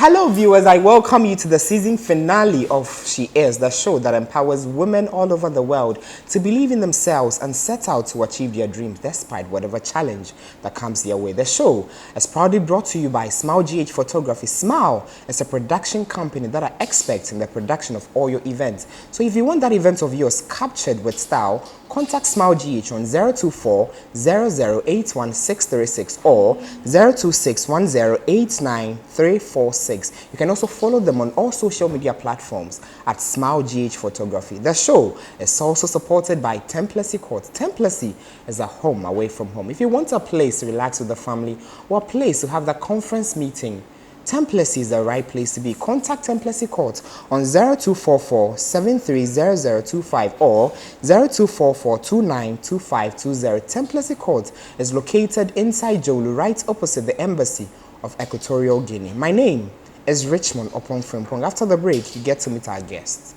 Hello viewers, I welcome you to the season finale of She Is, the show that empowers women all over the world to believe in themselves and set out to achieve their dreams despite whatever challenge that comes their way. The show is proudly brought to you by Smile GH Photography. Smile is a production company that are experts in the production of all your events. So if you want that event of yours captured with style, contact Smile GH on 024 0081636 or 026 346. You can also follow them on all social media platforms at Smile GH Photography. The show is also supported by Templessy Court. Templessy is a home away from home. If you want a place to relax with the family or a place to have the conference meeting, Templessy is the right place to be. Contact Templessy Court on 0244 730025 or 0244 292520. Templessy Court is located inside Jolu, right opposite the Embassy of Equatorial Guinea. My name is Richmond Oponfrimpong. After the break, you get to meet our guests.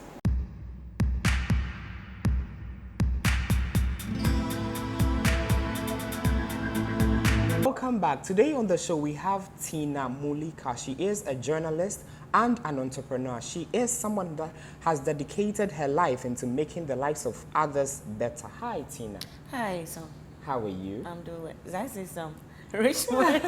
Welcome back. Today on the show we have Tina Muulikaa. She is a journalist and an entrepreneur. She is someone that has dedicated her life into making the lives of others better. Hi, Tina. Hi, so. How are you? I'm doing. Did I say some? Richmond.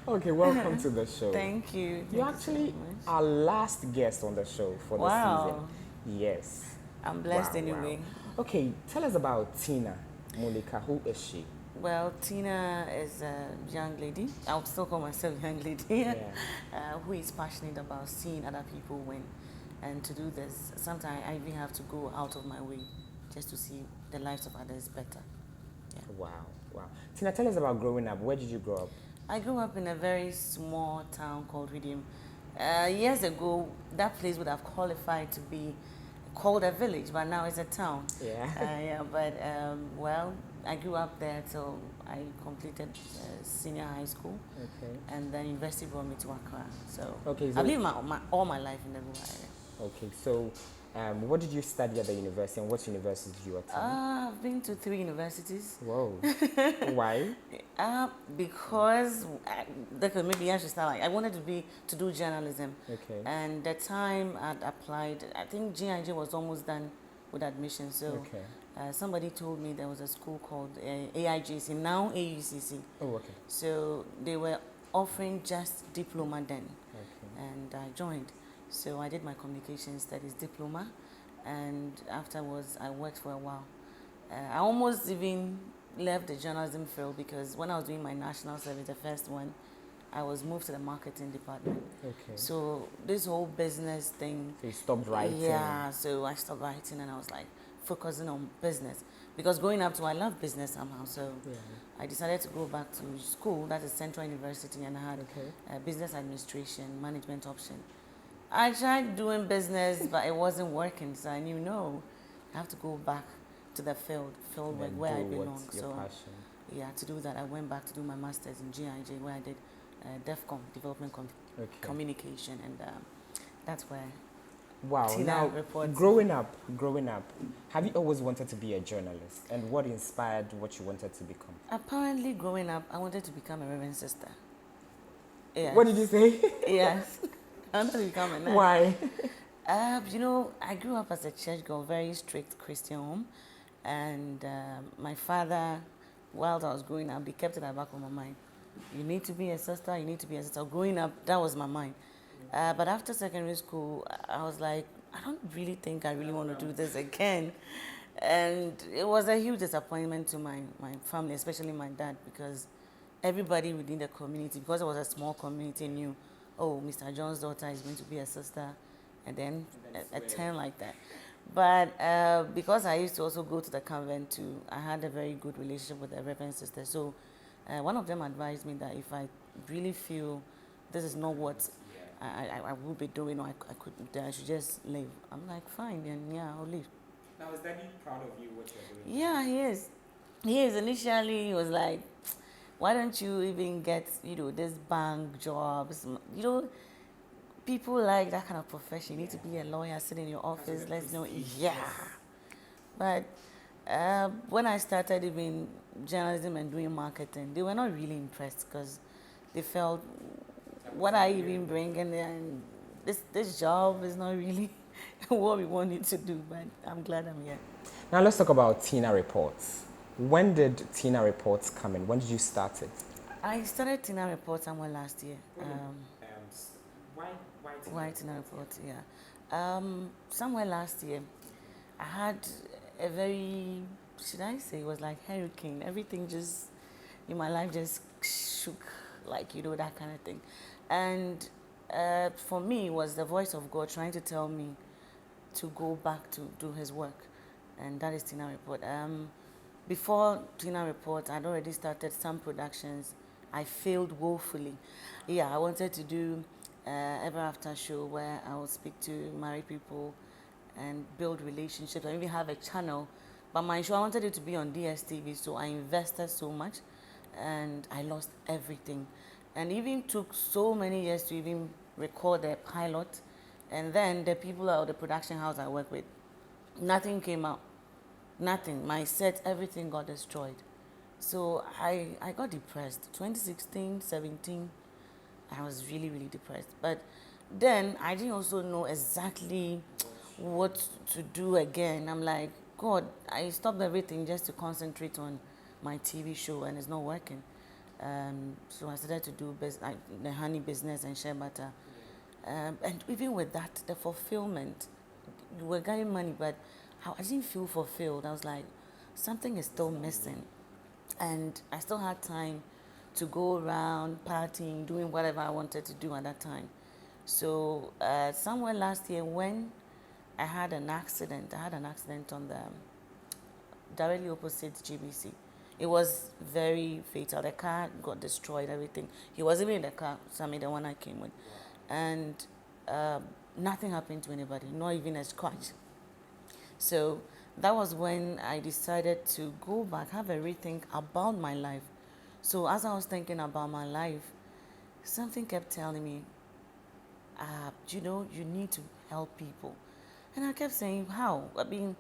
Okay, welcome to the show. Thank you. You're actually our last guest on the show for the season. Yes. I'm blessed anyway. Wow. Okay, tell us about Tina Muulikaa. Who is she? Well, Tina is a young lady. I would still call myself a young lady. Yeah. Who is passionate about seeing other people win. And to do this, sometimes I even have to go out of my way just to see the lives of others better. Yeah. Wow, wow. Tina, tell us about growing up. Where did you grow up? I grew up in a very small town called Redeem. Years ago, that place would have qualified to be called a village, but now it's a town. Yeah. Well, I grew up there till I completed senior high school. Okay. And then university brought me to Accra. So, okay, I've lived all my life in the rural area. Okay, so what did you study at the university and what university did you attend? I've been to 3 universities. Whoa. Why? Because maybe I should start I wanted to do journalism. Okay. And the time I'd applied, I think GIJ was almost done with admission. So okay. Somebody told me there was a school called AIGC, now AUCC. Oh, okay. So they were offering just diploma then. Okay. And I joined. So I did my communication studies diploma, and afterwards I worked for a while. I almost even left the journalism field because when I was doing my national service, the first one, I was moved to the marketing department. Okay. So this whole business thing. So you stopped writing? Yeah, so I stopped writing and I was like focusing on business. Because growing up, I love business somehow. So yeah. I decided to go back to school, that is Central University, and I had business administration, management option. I tried doing business, but it wasn't working. So I knew, no, I have to go back to the field where I belong. So, passion. Yeah, to do that, I went back to do my master's in GIJ, where I did DEFCOM, Development Communication, and that's where. Wow. Tina now, reports. growing up, have you always wanted to be a journalist? And what inspired what you wanted to become? Apparently, growing up, I wanted to become a Reverend Sister. Yes. What did you say? Yes. I wanted to become a nun. Why? I grew up as a church girl, very strict Christian home. And my father, while I was growing up, he kept it at the back of my mind. You need to be a sister, you need to be a sister. Growing up, that was my mind. But after secondary school, I was like, I don't really think I really want to do this again. And it was a huge disappointment to my family, especially my dad, because everybody within the community, because it was a small community, knew, oh, Mr. John's daughter is going to be a sister, and then a 10 like that. But because I used to also go to the convent too, I had a very good relationship with the Reverend Sister. So one of them advised me that if I really feel this is not what I will be doing, or I should just leave. I'm like, fine, then yeah, I'll leave. Now, is Daddy proud of you, what you're doing? Yeah, he is. He is. Initially, he was like, why don't you even get, this bank jobs? People like that kind of profession. You need to be a lawyer, sit in your office, let's know. Yeah. But when I started even journalism and doing marketing, they were not really impressed because they felt what I even bring in there, and this job is not really what we wanted to do, but I'm glad I'm here. Now let's talk about Tina Reports. When did Tina Reports come in? When did you start it? I started Tina Report somewhere last year. Why Why Tina Report? Yeah. Somewhere last year, I had a very, should I say, it was like hurricane. Everything just in my life just shook, like, that kind of thing. And for me, it was the voice of God trying to tell me to go back to do His work, and that is Tina Report. Before Tina Report, I'd already started some productions. I failed woefully. Yeah, I wanted to do Ever After show where I would speak to married people and build relationships. I even have a channel, but my show I wanted it to be on DSTV, so I invested so much, and I lost everything, and even took so many years to even record the pilot, and then the people at the production house I work with, nothing came out, nothing. My set, everything got destroyed. So I got depressed. 2016, 17, I was really, really depressed. But then I didn't also know exactly what to do again. I'm like, God, I stopped everything just to concentrate on my TV show, and it's not working. So I started to do the honey business and share butter. And even with that, the fulfillment, you were getting money, but I didn't feel fulfilled. I was like, something is still missing. And I still had time to go around partying, doing whatever I wanted to do at that time. So somewhere last year when I had an accident on the directly opposite GBC. It was very fatal. The car got destroyed, everything. He was even in the car, Sammy, the one I came with. And nothing happened to anybody, not even a scratch. So that was when I decided to go back, have a rethink about my life. So as I was thinking about my life, something kept telling me, you need to help people. And I kept saying, how? I mean,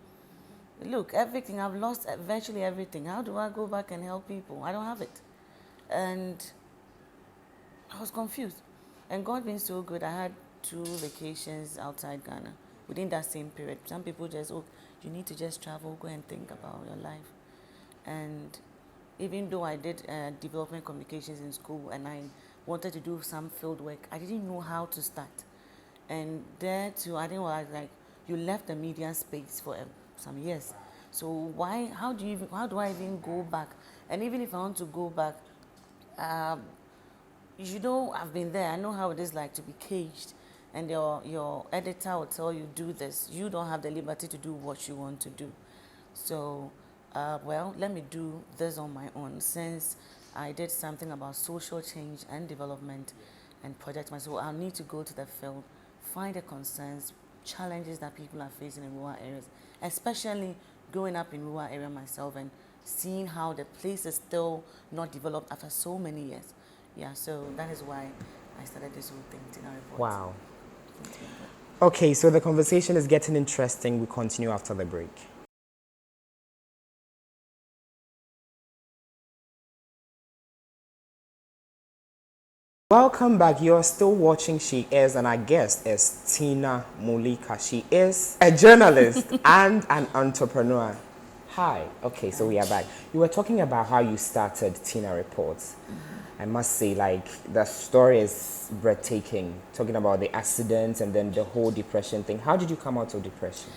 look, everything, I've lost virtually everything. How do I go back and help people? I don't have it. And I was confused. And God being so good, I had 2 vacations outside Ghana within that same period. Some people just, you need to just travel, go and think about your life. And even though I did development communications in school and I wanted to do some field work, I didn't know how to start. And there too, I didn't like you left the media space for some years. So how do I even go back? And even if I want to go back, I've been there. I know how it is like to be caged, and your editor will tell you do this. You don't have the liberty to do what you want to do. So, let me do this on my own. Since I did something about social change and development and project management, so I'll need to go to the field, find the concerns, challenges that people are facing in rural areas, especially growing up in rural area myself and seeing how the place is still not developed after so many years. Yeah, so that is why I started this whole thing, Tina Report. Wow. Okay, so the conversation is getting interesting. We continue after the break. Welcome back. You're still watching She Is, and our guest is Tina Muulikaa. She is a journalist and an entrepreneur. Hi. Okay, so we are back. You were talking about how you started Tina Reports. I must say, the story is breathtaking. Talking about the accident and then the whole depression thing. How did you come out of depression?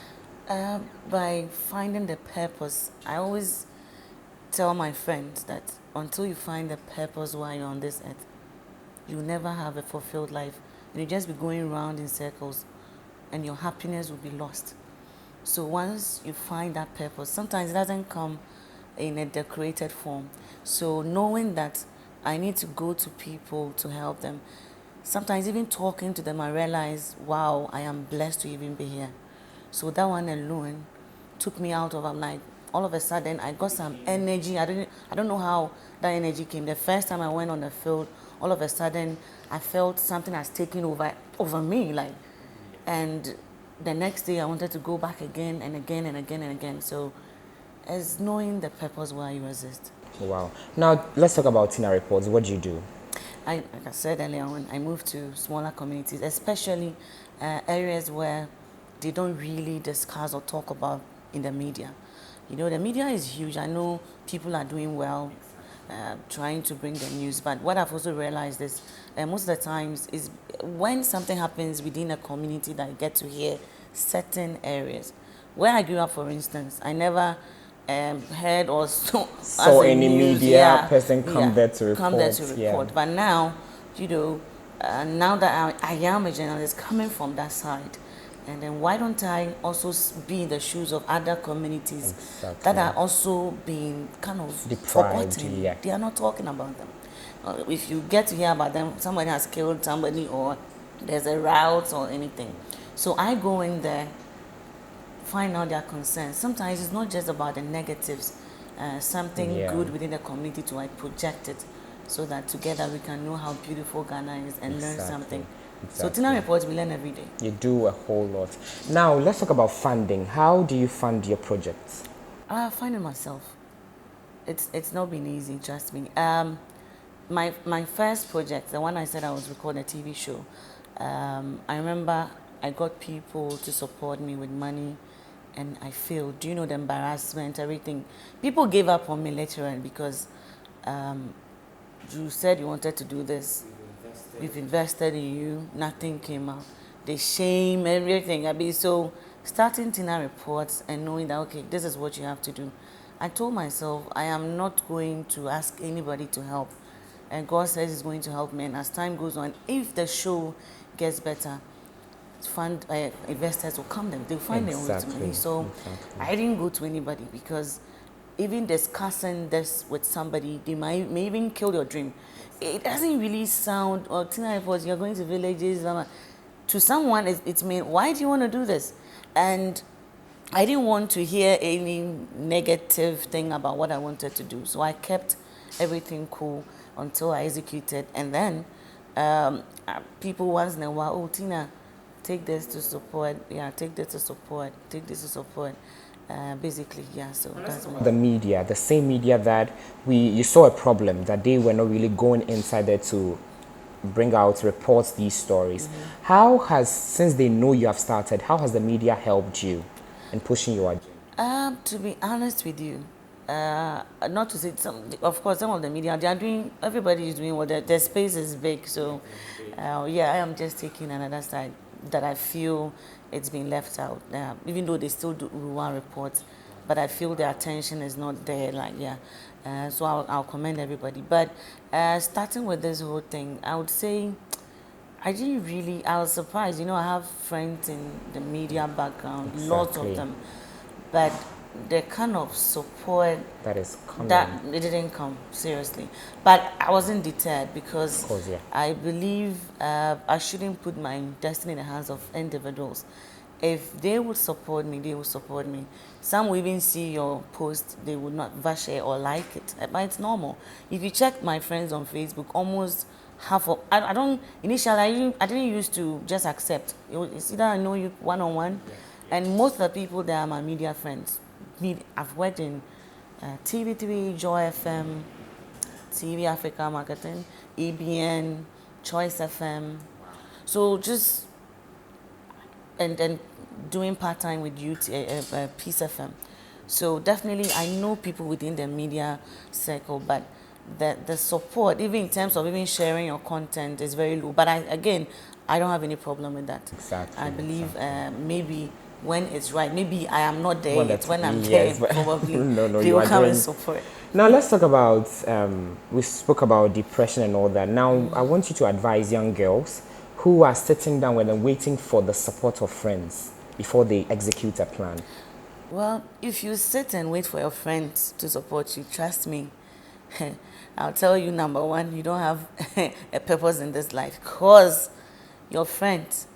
By finding the purpose. I always tell my friends that until you find the purpose while you're on this earth, you'll never have a fulfilled life. You'll just be going around in circles and your happiness will be lost. So once you find that purpose, sometimes it doesn't come in a decorated form. So knowing that I need to go to people to help them, sometimes even talking to them, I realize, wow, I am blessed to even be here. So that one alone took me out of, I'm like, all of a sudden I got some energy. I don't know how that energy came. The first time I went on the field, all of a sudden I felt something has taken over me, and the next day I wanted to go back again and again and again and again. So as knowing the purpose why you exist. Wow. Now let's talk about Tina Reports. What do you do? Like I said earlier on, I moved to smaller communities, especially areas where they don't really discuss or talk about in the media. You know, the media is huge. I know people are doing well, trying to bring the news, but what I've also realized is most of the times is when something happens within a community that I get to hear certain areas. Where I grew up, for instance, I never heard or saw as So a any news, media person come yeah, there to come there report. to Yeah. report. But now, you know, now that I am a journalist coming from that side, and then why don't I also be in the shoes of other communities that Exactly. are also being kind of Deprived. forgotten? Yeah. They are not talking about them. If you get to hear about them, somebody has killed somebody or there's a route or anything. So I go in there, find out their concerns. Sometimes it's not just about the negatives, something Yeah. good within the community to like project it so that together we can know how beautiful Ghana is and learn something. So Tina Exactly. reports we learn every day. You do a whole lot. Now let's talk about funding. How do you fund your projects? I find it myself. It's not been easy, trust me. My first project, the one I said I was recording a TV show, I remember I got people to support me with money, and I failed. Do you know the embarrassment, everything? People gave up on me later on because you said you wanted to do this. We've invested in you. Nothing came out. The shame, everything. I mean, so starting Tina reports and knowing that, okay, this is what you have to do. I told myself I am not going to ask anybody to help. And God says He's going to help me. And as time goes on, if the show gets better, fund investors will come them. They'll find their way to me. So I didn't go to anybody because even discussing this with somebody, they may even kill your dream. It doesn't really sound, or Tina reports, you're going to villages. To someone, it means, why do you want to do this? And I didn't want to hear any negative thing about what I wanted to do. So I kept everything cool until I executed. And then people once in a while, oh, Tina, take this to support. Yeah, take this to support. Take this to support. Basically, yeah, so that's me. The media, the same media that you saw a problem that they were not really going inside there to bring out, report these stories. How has, since they know you have started, how has the media helped you in pushing your agenda? To be honest with you, not to say some, of course, some of the media they are doing. Everybody is doing what their space is big. So, yeah, I am just taking another side that I feel it's been left out. Even though they still do rural reports, but I feel the attention is not there. Like yeah, so I'll commend everybody. But starting with this whole thing, I would say. I didn't really, I was surprised. You know, I have friends in the media background, lots of Exactly. them. But the kind of support That is coming. that it didn't come, seriously. But I wasn't deterred because Of course, yeah. I believe I shouldn't put my destiny in the hands of individuals. If they would support me, they will support me. Some will even see your post, they would not share or like it. But it's normal. If you check my friends on Facebook, almost half of I don't initially I didn't used to just accept. It's either I know you one on one, and most of the people that are my media friends. I've worked in TV3, Joy FM, TV Africa Marketing, EBN, Choice FM. So just and doing part-time with youth Peace FM. So definitely I know people within the media circle, but the support, even in terms of even sharing your content, is very low. But I don't have any problem with that. Exactly. I believe maybe when it's right, maybe I am not there Well, yet. When I'm yes, there, but probably no, they you will are come and doing. support. Now let's talk about. We spoke about depression and all that. Now I want you to advise young girls who are sitting down and waiting for the support of friends before they execute a plan. Well, if you sit and wait for your friends to support you, trust me, I'll tell you, number one, you don't have a purpose in this life because your friends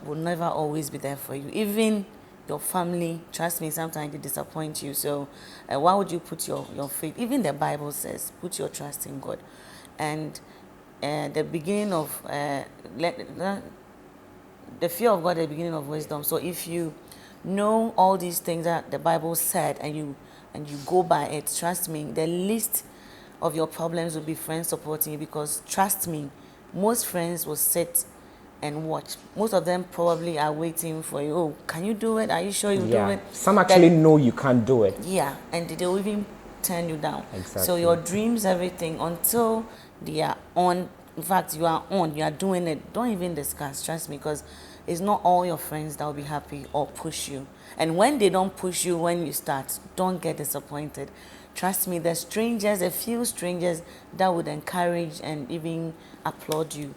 will never always be there for you. Even your family, trust me, sometimes they disappoint you. So why would you put your faith? Even the Bible says, put your trust in God. And the beginning of, the fear of God is the beginning of wisdom. So if you know all these things that the Bible said and you go by it, trust me, the least of your problems will be friends supporting you, because trust me, most friends will sit and watch. Most of them probably are waiting for you. Oh, can you do it? Are you sure you do it? Some actually know you can't do it. Yeah, and they'll even turn you down. Exactly. So your dreams, everything, until they are on, in fact, you are on, you are doing it, don't even discuss, trust me, because it's not all your friends that will be happy or push you. And when they don't push you when you start, don't get disappointed. Trust me, there's strangers, a few strangers that would encourage and even applaud you.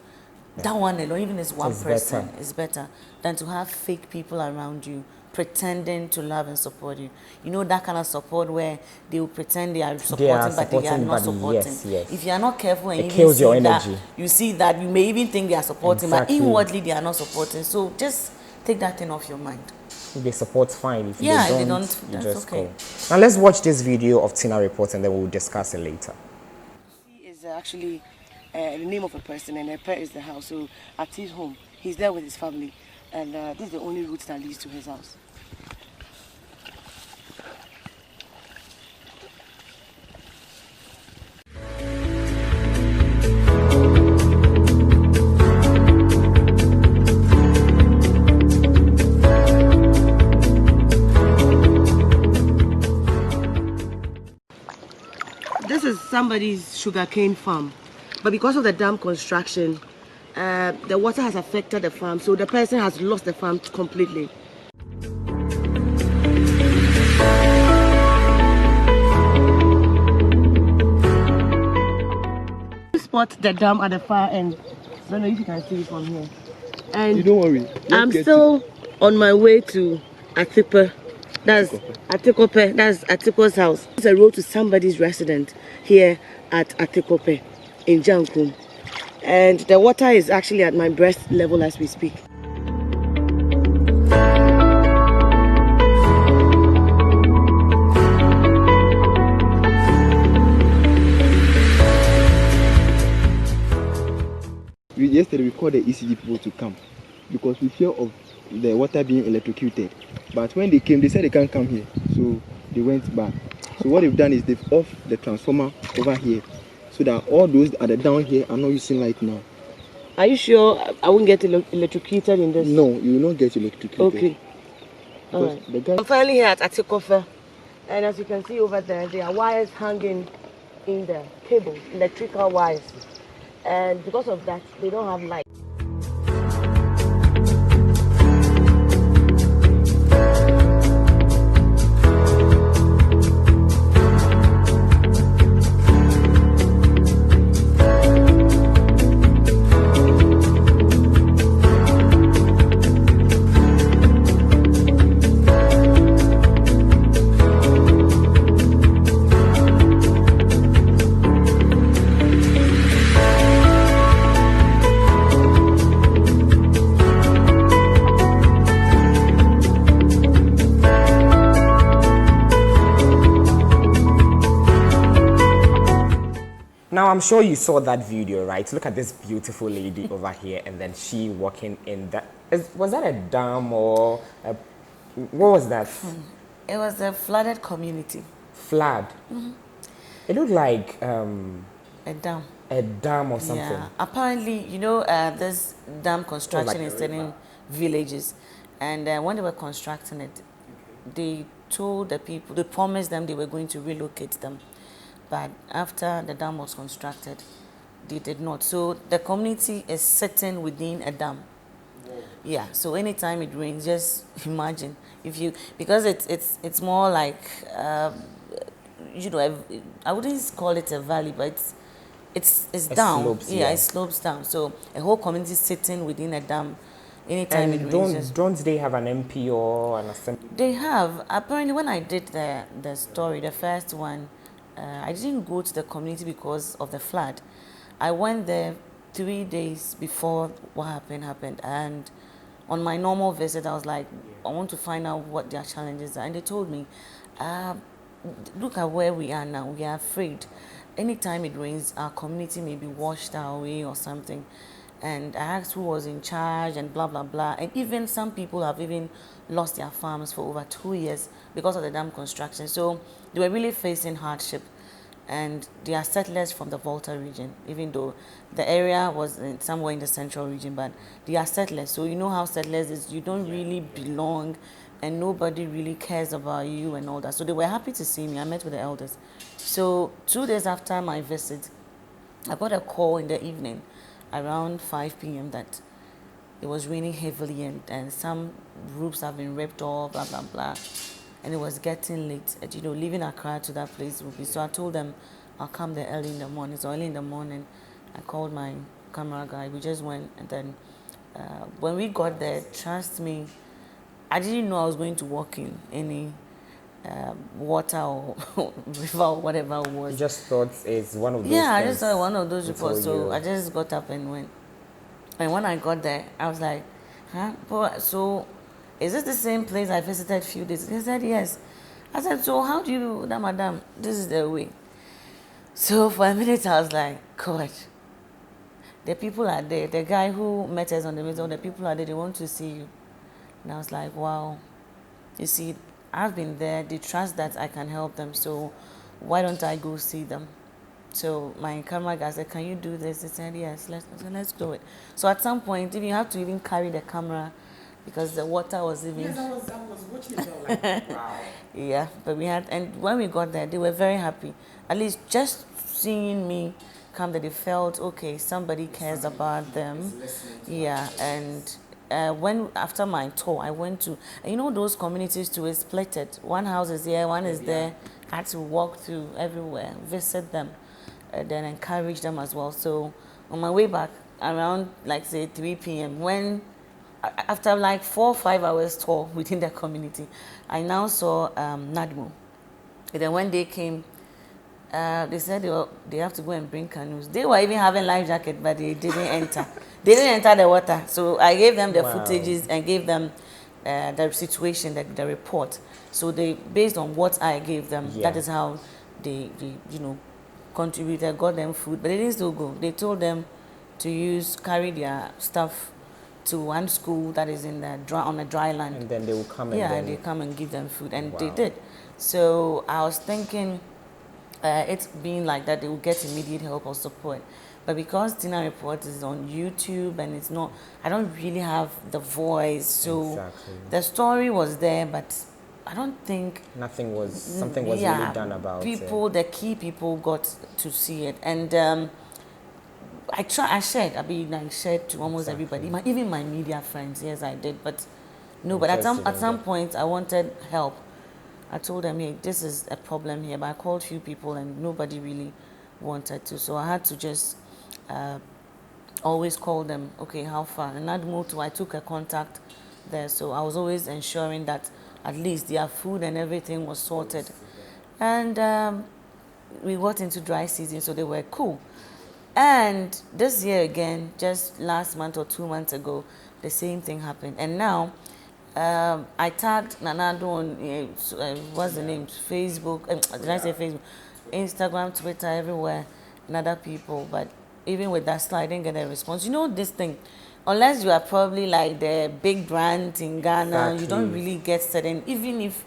That one alone, even as one person, is better than to have fake people around you pretending to love and support you. You know, that kind of support where they will pretend they are supporting, but they are not supporting. Yes. If you are not careful and it you kills your see energy. that, you see that, you may even think they are supporting, but inwardly they are not supporting. So just take that thing off your mind. If they support, fine. If Yeah, they if don't, they don't, you that's just okay. go. Now let's watch this video of Tina Report and then we'll discuss it later. He is actually the name of a person, and Epe is the house. So at his home, he's there with his family, and this is the only route that leads to his house. This is somebody's sugarcane farm, but because of the dam construction, the water has affected the farm, so the person has lost the farm completely. Spot the dam at the far end. I don't know if you can see it from here. And you don't worry. I'm still on my way to Atipa. That's Atikope. That's Atiko's house. It's a road to somebody's resident here at Atikope in Jankum. And the water is actually at my breast level as we speak. Yesterday we called the ECG people to come because we fear of the water being electrocuted. But when they came, they said they can't come here. So they went back. So what they've done is they've off the transformer over here so that all those that are down here are not using light now. Are you sure I won't get electrocuted in this? No, you will not get electrocuted. Okay. All right. I'm finally here at Atikofe. And as you can see over there, there are wires hanging in the cables, electrical wires. And because of that, they don't have light. Now, I'm sure you saw that video, right? Look at this beautiful lady over here, and then she walking in that. Was that a dam or what was that? It was a flooded community. Flood? It looked like a dam. A dam or something. Yeah, apparently, you know, there's dam construction in certain villages, and when they were constructing it, they told the people, they promised them they were going to relocate them. But after the dam was constructed, they did not. So the community is sitting within a dam. Whoa. Yeah. So anytime it rains, just imagine if you, because it's more like you know, I wouldn't call it a valley, but it's down. Slopes, yeah, it slopes down. So a whole community sitting within a dam. Anytime and it rains, don't they have an MP or an assembly? They have. Apparently, when I did the story, the first one. I didn't go to the community because of the flood. I went there 3 days before what happened, and on my normal visit, I was like, I want to find out what their challenges are, and they told me, look at where we are now. We are afraid. Anytime it rains, our community may be washed away or something. And I asked who was in charge and blah, blah, blah. And even some people have even lost their farms for over 2 years because of the dam construction. So they were really facing hardship. and they are settlers from the Volta region, even though the area was somewhere in the central region, but they are settlers. So you know how settlers is, you don't really belong and nobody really cares about you and all that. So they were happy to see me. I met with the elders. So 2 days after my visit, I got a call in the evening around 5 p.m. that it was raining heavily and some roofs have been ripped off, blah, blah, blah. And it was getting late. And, leaving Accra to that place would be. So I told them I'll come there early in the morning. So early in the morning, I called my camera guy. We just went, and then when we got there, trust me, I didn't know I was going to walk in any water or river or whatever it was. You just thought it's one of those Yeah, I things just thought one of those until reports. So you- I just got up and went. And when I got there, I was like, huh? So is this the same place I visited a few days? He said, yes. I said, so how do you do that, madam? This is the way. So for a minute, I was like, God, the people are there. The guy who met us on the middle, the people are there. They want to see you. And I was like, wow. You see, I've been there. They trust that I can help them. So why don't I go see them? So my camera guy said, can you do this? He said, yes, let's do it. So at some point, even you have to even carry the camera because the water was even... Yes, I was watching it, like, wow. Yeah, but and when we got there, they were very happy. At least just seeing me come there, they felt, okay, somebody cares about them. Yeah, and when after my tour, I went to, those communities too, is splitted. One house is here, one is there. I had to walk through everywhere, visit them, then encourage them as well. So on my way back, around like say 3 p.m., when after like 4 or 5 hours tour within the community, I now saw Nadmo. And then when they came, they said they have to go and bring canoes. They were even having life jacket, but they didn't enter. They didn't enter the water. So I gave them the footages and gave them the situation, the report. So they, based on what I gave them, that is how they contributed, got them food. But they didn't still go. They told them to carry their stuff to one school that is on a dry land. And then they will come and and they come and give them food. And they did. So I was thinking, it's being like that, they will get immediate help or support. But because Tina Report is on YouTube and it's not, I don't really have the voice. So the story was there, but I don't think something was really done about it. The key people got to see it. And I shared. I shared to almost everybody, even my media friends. Yes, I did. But no, but at some point, I wanted help. I told them, hey, this is a problem here. But I called a few people and nobody really wanted to. So I had to just always call them, okay, how far? And I took a contact there. So I was always ensuring that at least their food and everything was sorted. And we got into dry season, so they were cool. And this year again, just last month or 2 months ago, the same thing happened. And now, I tagged Nanado on, what's the name, Facebook, did I say Facebook? Instagram, Twitter, everywhere, and other people. But even with that slide, I didn't get a response. You know this thing, unless you are probably like the big brand in Ghana, you don't really get certain, even if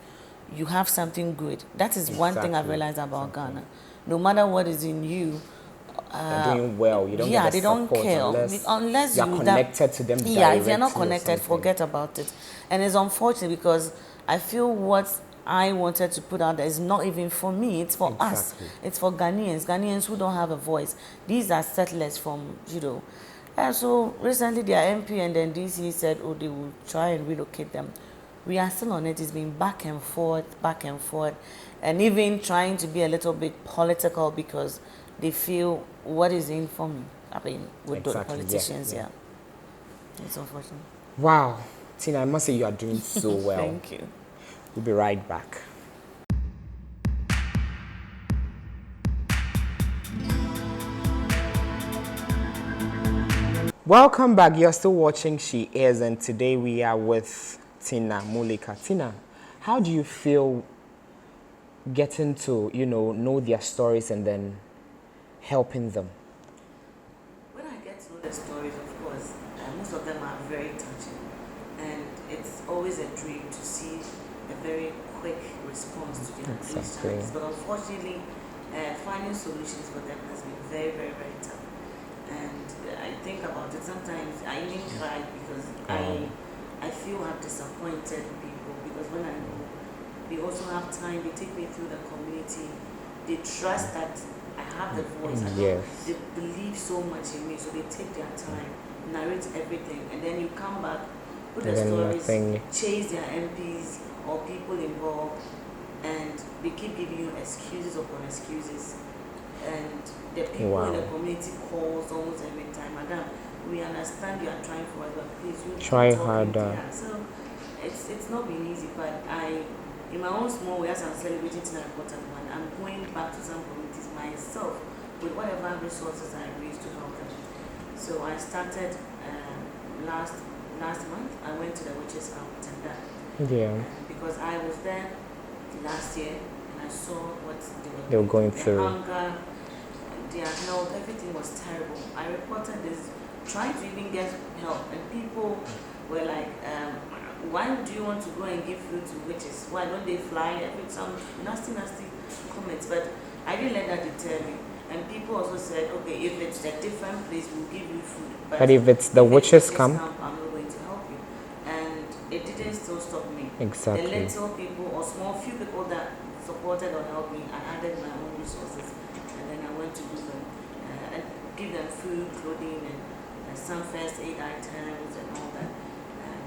you have something good. That is one thing I've realized about Ghana. No matter what is in you, doing well, you don't get the they don't support care unless you are connected to them directly. Yeah, if you're not connected, forget about it. And it's unfortunate because I feel what I wanted to put out there is not even for me, it's for us. It's for Ghanaians who don't have a voice. These are settlers from, so recently their MP and then DC said, they will try and relocate them. We are still on it. It's been back and forth, and even trying to be a little bit political because they feel what is in for me. I mean, with the politicians, yeah. It's unfortunate. Wow. Tina, I must say you are doing so well. Thank you. We'll be right back. Welcome back. You're still watching She Is, and today we are with Tina Muulikaa. Tina, how do you feel getting to, know their stories and then helping them? When I get to know the stories, of course, most of them are very touching. And it's always a dream to see a very quick response to their challenges. But unfortunately, finding solutions for them has been very, very, very tough. And I think about it sometimes. I even cry because I feel I'm disappointed in people, because when I go, they also have time. They take me through the community. They trust that I have the voice. Yes. They believe so much in me, so they take their time, narrate everything, and then you come back, put the stories, chase their MPs or people involved, and they keep giving you excuses upon excuses. And the people in the community calls almost every time, Madam, we understand you are trying for us, but please you try harder. So it's not been easy, but in my own small way, as I'm celebrating tonight, important one, I'm going back to some communities myself with whatever resources I raised to help them. So I started last month. I went to the witches camp and that. Yeah. Because I was there last year and I saw what they were going through. Hunger, their health, everything was terrible. I reported this, trying to even get help, and people were like, why do you want to go and give food to witches? Why don't they fly? With some nasty comments, but I didn't let that deter me. And people also said, okay, if it's a different place, we'll give you food. But if it's the witches camp, I'm not going to help you. And it didn't still stop me. Exactly. The little people or few people that supported or helped me, I added my own resources. And then I went to do them, and give them food, clothing, and some first aid items and all that.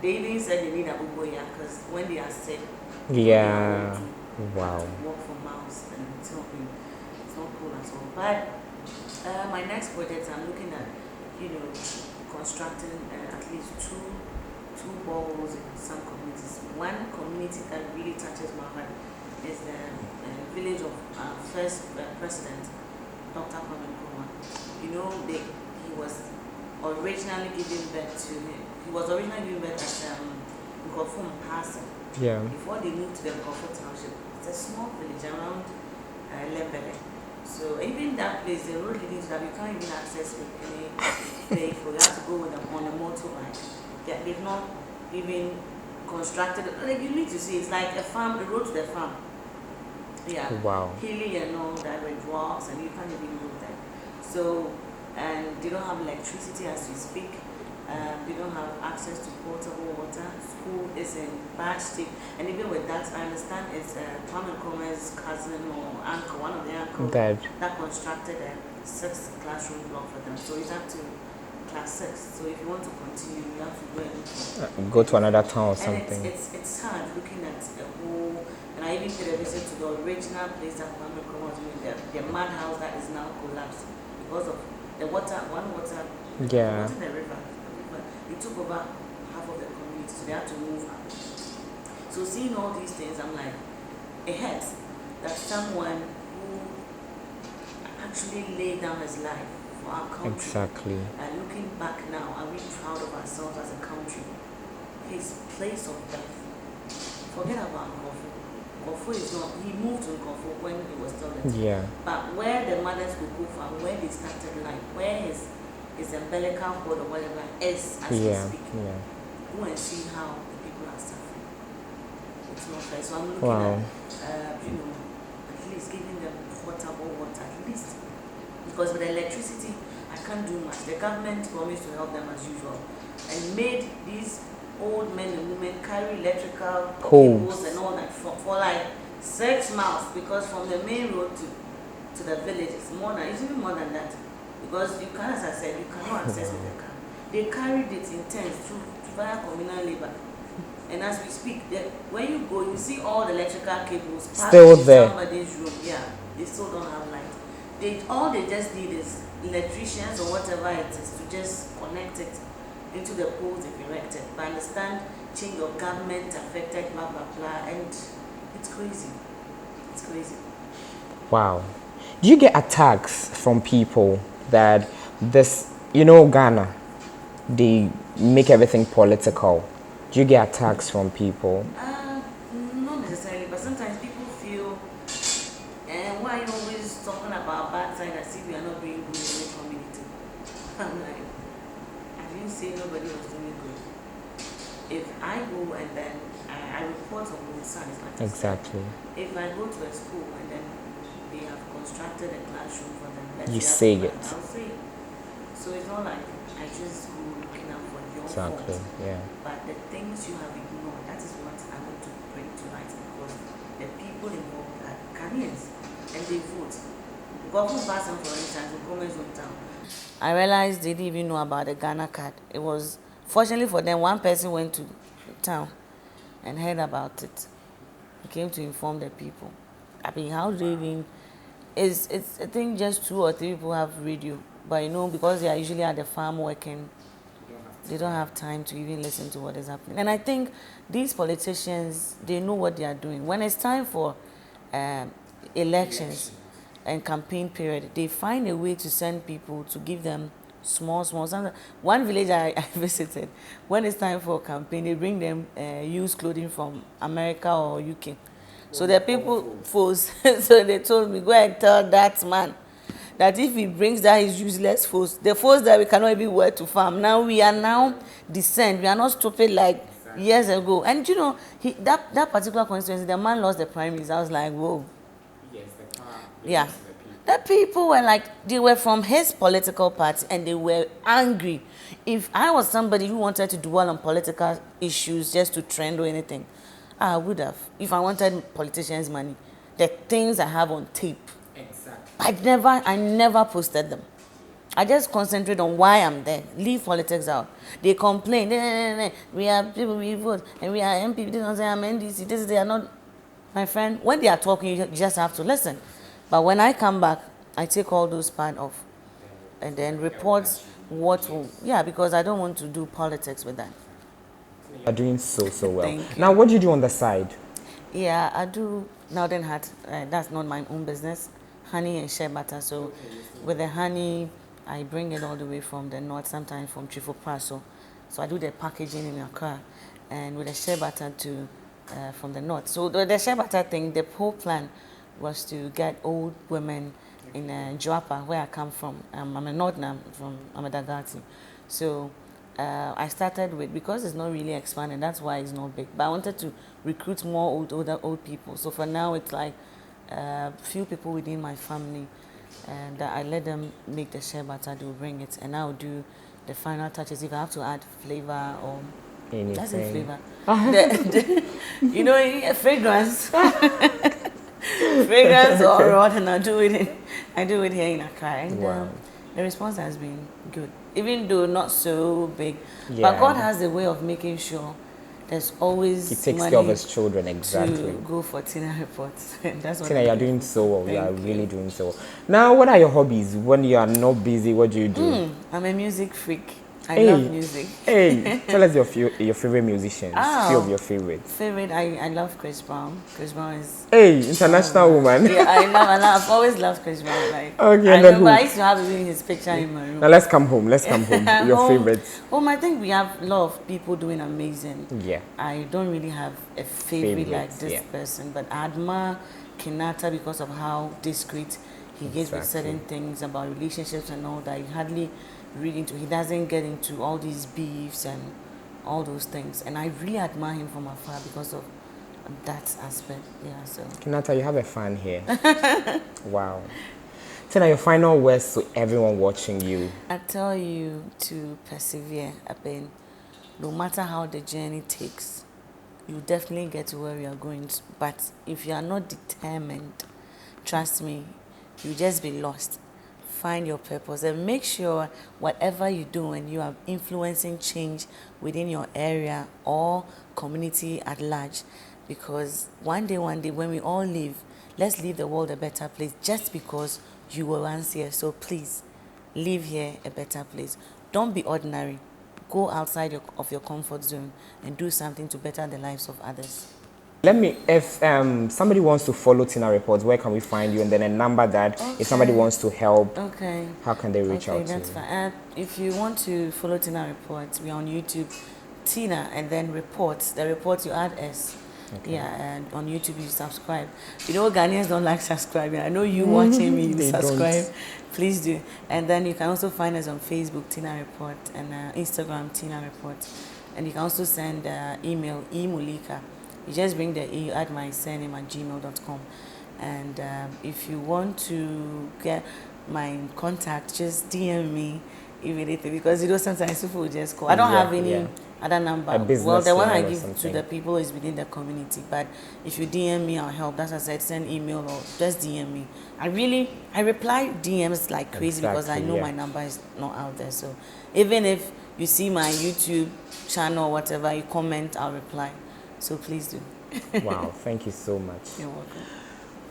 They even said they need a buboya because when they are sick, yeah, wow, walk for miles, and it's not cool at all. But my next project, I'm looking at, constructing at least two boreholes in some communities. One community that really touches my heart is the village of first president, Dr. Muulikaa. He was originally given birth to him. He was originally given birth at Nkofum Passer. Yeah. Before they moved to the Nkofum township, it's a small village around Lembele. So even that place, the road leading to that, you can't even access with any vehicle. You have to go with them on a motorbike. They've not even constructed. Like you need to see, it's like a farm, the road to the farm. Yeah. Wow. Hilly and all that with rocks, and you can't even move there. So, and they don't have electricity as we speak. They don't have access to potable water. School is in bad state. And even with that, I understand it's Kwame Nkrumah's cousin or uncle, one of the uncles that constructed a 6 classroom block for them. So it's up to class 6. So if you want to continue, you have to go and go to another town or something. It's hard looking at the whole. And I even paid a visit to the original place that Kwame Nkrumah was doing, the mud house that is now collapsed because of the water. Yeah. In the river. It took over half of the community, so they had to move out. So seeing all these things, I'm like, it hurts that someone who actually laid down his life for our country. Exactly. And looking back now, are we proud of ourselves as a country? His place of death. Forget about Nkofo. Nkofo is not. He moved to Nkofo when he was still there. Yeah. But where the mothers could go from, where they started life, where his umbilical cord or whatever is as we speak. Yeah. Go and see how the people are suffering. It's not fair. So I'm looking at, at least giving them potable water, at least. Because with electricity, I can't do much. The government promised to help them as usual and made these old men and women carry electrical cables and all that for like 6 miles, because from the main road to the village, it's even more than that. Because you can, as I said, you cannot access with the car. They carried it in tents via communal labor. And as we speak, when you go, you see all the electrical cables still in there. Somebody's room. Yeah, they still don't have light. All they just need is electricians or whatever it is to just connect it into the poles they've erected. But understand, change of government affected, blah blah blah, and it's crazy. It's crazy. Wow. Do you get attacks from people that Ghana, they make everything political? Do you get attacks from people? Not necessarily, but sometimes people feel, why are you always talking about bad side as if we are not doing good in the community? I'm like, I didn't say nobody was doing good. If I go and then I report on both sides, like exactly. If I go to a school and then they have constructed a classroom for them. You say it. I'll say it. So it's not like I just go looking out for your Exactly. fault. Yeah. But the things you have ignored, that is what I want to bring to light, because the people involved are Ghanaians and they vote. Government person, for instance, will come in town. I realized they didn't even know about the Ghana card. It was, fortunately for them, one person went to town and heard about it. He came to inform the people. I mean, how do they even? It's I think just 2 or 3 people have radio, but because they are usually at the farm working, they don't have time to even listen to what is happening. And I think these politicians, they know what they are doing. When it's time for elections and campaign period, they find a way to send people to give them small. One village I visited, when it's time for campaign, they bring them used clothing from America or UK. So the people force. So they told me, go and tell that man that if he brings that his useless force, the force that we cannot even wear to farm. Now we are now descent. We are not stupid like years ago. And that particular constituency, the man lost the primaries. I was like, whoa. Yes, the power. Yeah. The people were like, they were from his political party and they were angry. If I was somebody who wanted to dwell on political issues just to trend or anything, I would have. If I wanted politicians' money, the things I have on tape, exactly. I never posted them. I just concentrate on why I'm there. Leave politics out. They complain, we are people, we vote, and we are MP, they don't say I'm NDC, they are not. My friend, when they are talking, you just have to listen. But when I come back, I take all those part off and then report because I don't want to do politics with that. You're doing so well. Thank you. Now, what do you do on the side? Yeah, I do Northern Hat. That's not my own business. Honey and shea butter. So with the honey, I bring it all the way from the north, sometimes from Chifopraso. So I do the packaging in Accra, and with the shea butter from the north. So the shea butter thing, the whole plan was to get old women in Joapa, where I come from. I'm a Northerner from Amadagati. So I started with, because it's not really expanding, that's why it's not big. But I wanted to recruit more old people. So for now, it's like few people within my family, and I let them make the shea butter, they'll bring it, and I'll do the final touches. If I have to add flavor or anything. That's in flavor. Fragrance. Fragrance or what, and I do it here in Accra. And wow. The response has been good, even though not so big. Yeah. But God has a way of making sure there's always He takes money care of his children, exactly. to go for Tina reports. That's what Tina, you're doing so well. You are Thank you. really doing so well. Now, what are your hobbies? When you are not busy, what do you do? I'm a music freak. I Hey. love music. Hey, tell us your favorite musicians. Few of your favorites. I love Chris Brown. Chris Brown is... Hey, international woman. Yeah, I love. I've always loved Chris Brown. Like, Okay, I and then remember who? I used to have his picture in my room. Now let's come home. Your Home- favorites. Home, I think we have a lot of people doing amazing. Yeah. I don't really have a favorite like Favorites, this yeah. person, but I admire Kenyatta because of how discreet he gets with Exactly. certain things about relationships and all that. He hardly he doesn't get into all these beefs and all those things. And I really admire him from afar because of that aspect. Yeah, so. Kenyatta, you have a fan here. Wow. Tina, your final words to everyone watching you. I tell you to persevere, Aben. No matter how the journey takes, you definitely get to where you are going. But if you are not determined, trust me, you just be lost. Find your purpose and make sure whatever you do and you are influencing change within your area or community at large. Because one day when we all leave, let's leave the world a better place just because you were once here. So please, leave here a better place. Don't be ordinary. Go outside of your comfort zone and do something to better the lives of others. If somebody wants to follow Tina Reports, where can we find you? And then a number that if somebody wants to help, how can they reach out to you? That's fine. If you want to follow Tina Reports, we're on YouTube, Tina, and then Reports. The Reports, you add S. Okay. Yeah, and on YouTube you subscribe. You know, Ghanaians don't like subscribing. I know you watching me, you subscribe. Don't. Please do. And then you can also find us on Facebook, Tina Report, and Instagram, Tina Report. And you can also send email, Muulikaa. You just bring the you add my surname at gmail.com, And if you want to get my contact, just DM me immediately, because sometimes people will just call. I don't have any other number. Well, the one I give to the people is within the community, but if you DM me, I'll help. That's what I said, send email or just DM me. I reply DMs like crazy because I know my number is not out there. So even if you see my YouTube channel or whatever, you comment, I'll reply. So please do. Wow, thank you so much. You're welcome.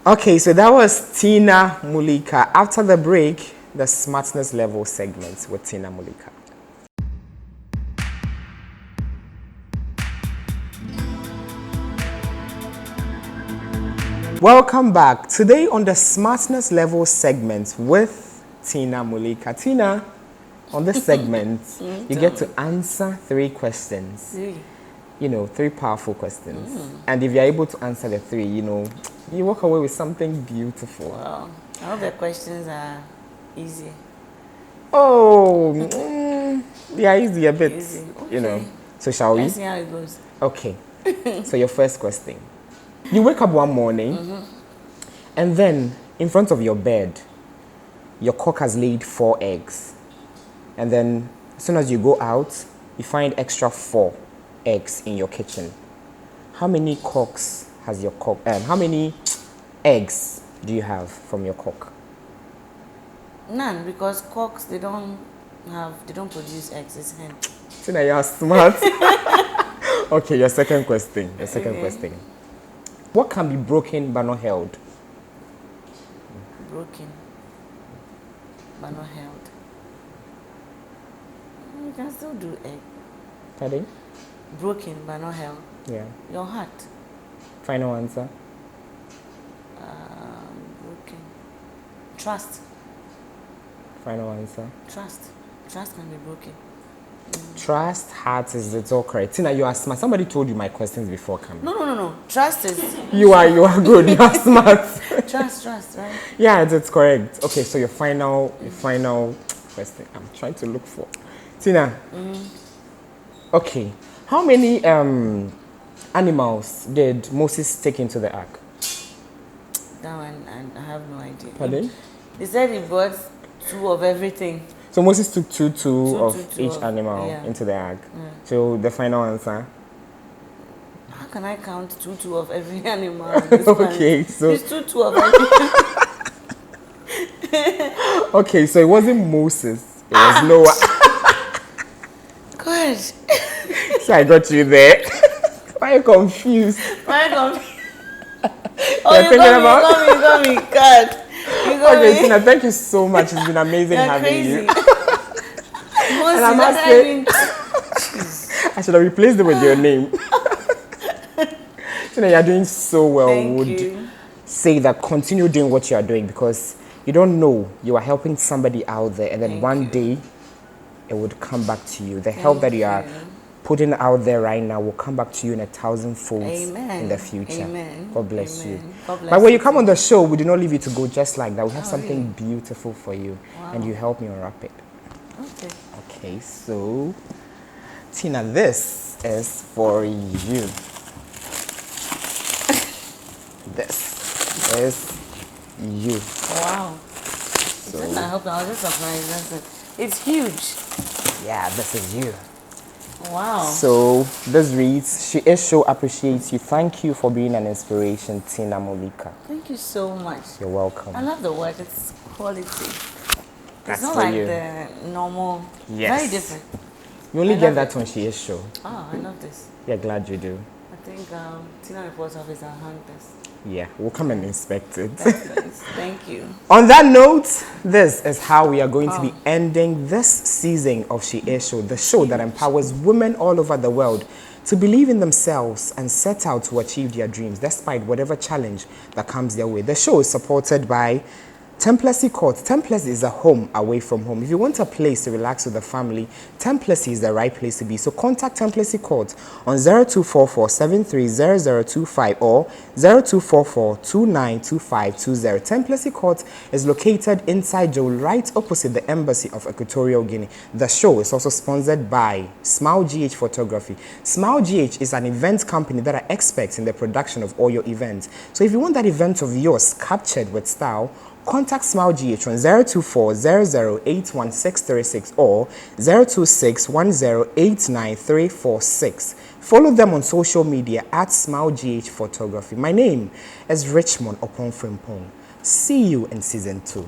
Okay, so that was Tina Muulikaa. After the break, the smartness level segments with Tina Muulikaa. Welcome back. Today on the smartness level segment with Tina Muulikaa. Tina, on this segment, you get to answer 3 questions. 3 powerful questions. And if you're able to answer the 3, you walk away with something beautiful. Wow. I hope the questions are easy. Oh, they are easy a bit, Easy. Okay. So shall we? Let's see how it goes. Okay. So your first question. You wake up one morning, and then in front of your bed, your cock has laid 4 eggs. And then as soon as you go out, you find extra 4 eggs in your kitchen. How many cocks has your cock? How many eggs do you have from your cock? None, because cocks they don't produce eggs. It's hen. Tina, you are smart. Okay, your second question. Question. What can be broken but not held? Broken but not held. You can still do egg. Pardon? Broken but not held. Yeah. Your heart. Final answer. Broken. Trust. Final answer. Trust can be broken. Trust, heart, is it all correct? Tina, you are smart. Somebody told you my questions before coming. No. Trust is. You are good. You are smart. Trust, right? Yeah, that's correct. Okay, so your final question. I'm trying to look for. Tina. Okay. How many animals did Moses take into the ark? That one, I have no idea. Pardon? He said he brought 2 of everything. So Moses took two of each animal yeah. into the ark. So the final answer? How can I count 2 of every animal on this Okay, planet? so It's 2 of everything. okay, so it wasn't Moses. It was Noah. Gosh. So I got you there. Why are you confused? Why confused? You got me. God. Okay, Tina, thank you so much. It's been amazing having you. And I must say, I should have replaced it with your name. Tina, you're doing so well. Thank you. Say that continue doing what you are doing, because you don't know, you are helping somebody out there, and then one day it would come back to you. The help that you are putting out there right now will come back to you in 1,000 folds in the future. Amen. God bless you. God bless but when you you come on the show, we do not leave you to go just like that. We have something beautiful for you, and you help me unwrap it. Okay, so Tina, this is for you. This is you. Wow. So, I hope I was just surprised. It's huge. Yeah, this is you. Wow. So this reads, She is so appreciates you. Thank you for being an inspiration, Tina Muulikaa. Thank you so much. You're welcome. I love the work. It's quality. That's it's not for like you. the normal. Yes. Very different. You only get that on She Is Show. Oh, I love this. Yeah, glad you do. I think Tina Reports Office will hang this. Yeah, we'll come and inspect it. That's nice. Thank you. On that note, this is how we are going to be ending this season of She Is Show, the show that empowers women all over the world to believe in themselves and set out to achieve their dreams despite whatever challenge that comes their way. The show is supported by Templessy Court. Templessy is a home away from home. If you want a place to relax with the family, Templessy is the right place to be. So contact Templessy Court on 0244-730025 or 0244-292520. Templessy Court is located inside Joel, right opposite the Embassy of Equatorial Guinea. The show is also sponsored by Smile GH Photography. Smile GH is an event company that are experts in the production of all your events. So if you want that event of yours captured with style, contact Smile GH on 024-0081-636 or 026-10-89346. Follow them on social media at Smile GH Photography. My name is Richmond Oponfrimpong. See you in season 2.